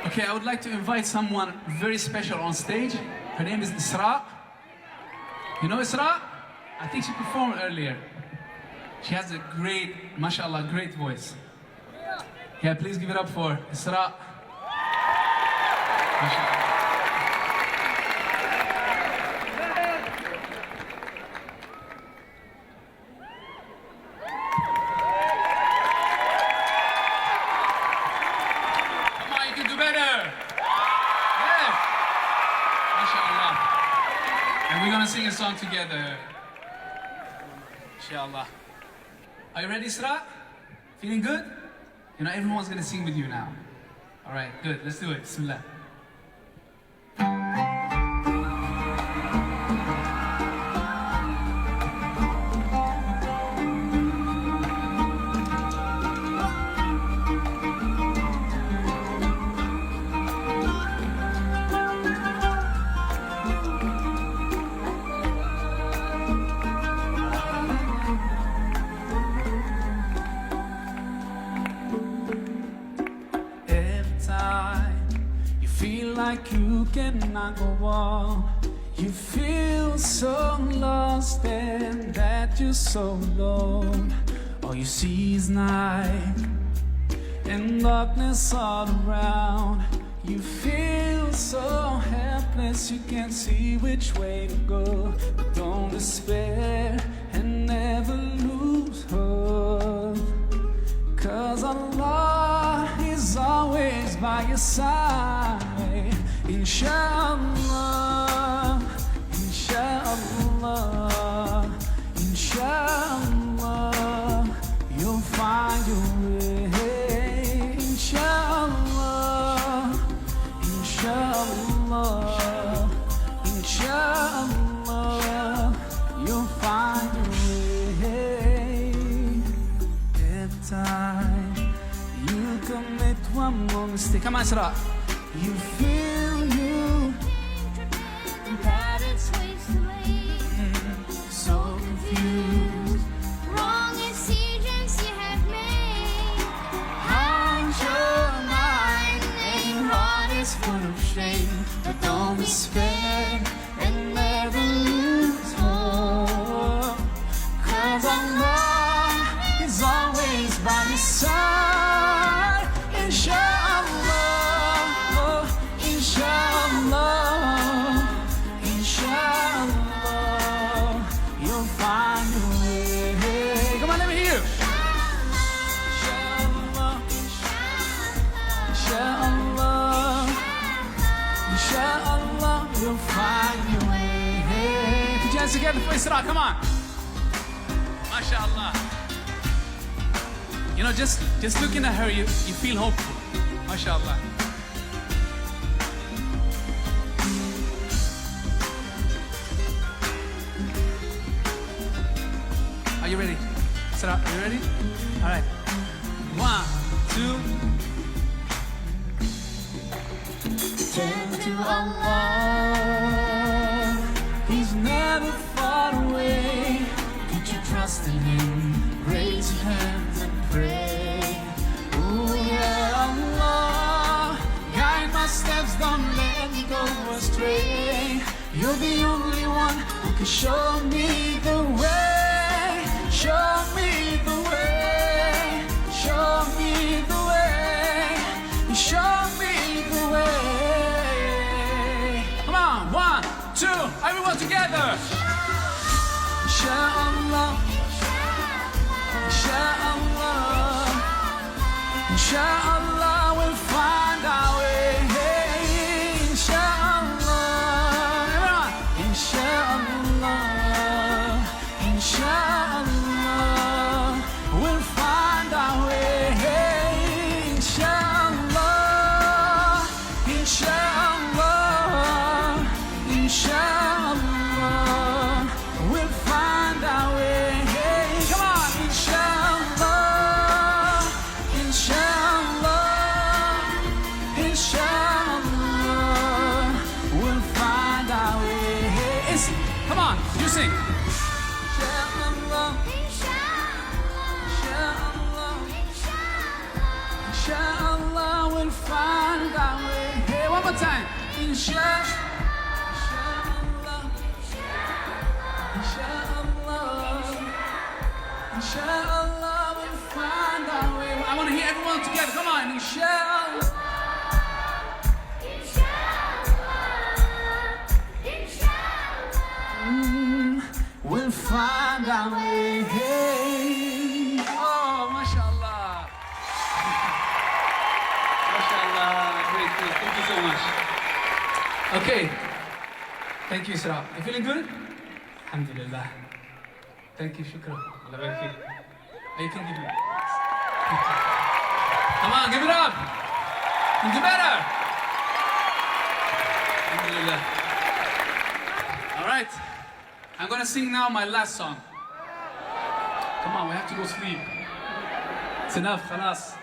Okay, I would like to invite someone very special on stage. Her name is Essra. You know Essra? I think she performed earlier. She has a great, mashallah, great voice. Yeah, please give it up for Essra. Mashallah. And we're gonna sing a song together. Inshallah. Are you ready, Essra? Feeling good? You know, everyone's gonna sing with you now. Alright, good. Let's do it. Bismillah. Feel like you cannot go on. You feel so lost and that you're so alone. All you see is night and darkness all around. You feel so helpless, you can't see which way to go. But don't despair and never lose hope, 'cause Allah is always by your side. Inshallah, inshallah, inshallah, you'll find your way. Inshallah, inshallah, inshallah, you'll find your way. Every time you commit one more mistake, come on, Essra. You feel that it's ways away. So confused. Wrong decisions you have made. Hide your mind and your heart is full of shame. But don't despair and never lose hope, 'cause Allah is always by your side. Inshallah, inshallah, inshallah, you'll find your way. Come on, let me hear you. Inshallah, inshallah, inshallah, you'll find your way. Put your hands together for Essra, come on. MashaAllah. You know, just looking at her, you feel hopeful. MashaAllah. Are you ready? Essra, are you ready? All right. 1, 2. Turn to Allah. He's never far away. Put your trust in Him. Raise your hands and pray. Oh yeah, Allah, guide my steps, don't let me go astray. You're the only one who can show me the way. Show me the way. Show me the way. Show me the way. Come on, 1, 2, everyone together. Inshallah, inshallah, inshallah, we'll find our way. Inshallah, everyone. Inshallah, inshallah, we'll find our way. Inshallah, inshallah, inshallah, we'll find our way. Come on, inshallah, inshallah, inshallah, we'll find our way. Come on, you sing. Inshallah, inshallah, inshallah, we'll find our way. Inshallah, inshallah, we'll find our way. I want to hear everyone together. Come on, inshallah. We'll find our way. Oh, mashallah. Mashallah. Great, great. Thank you so much. Okay. Thank you, Essra. You feeling good? Alhamdulillah. Thank you, shukran. Allah barik feek. You can give me. Come on, give it up. You do better. Alhamdulillah. All right. I'm gonna sing now my last song. Come on, we have to go sleep. It's enough, khalas.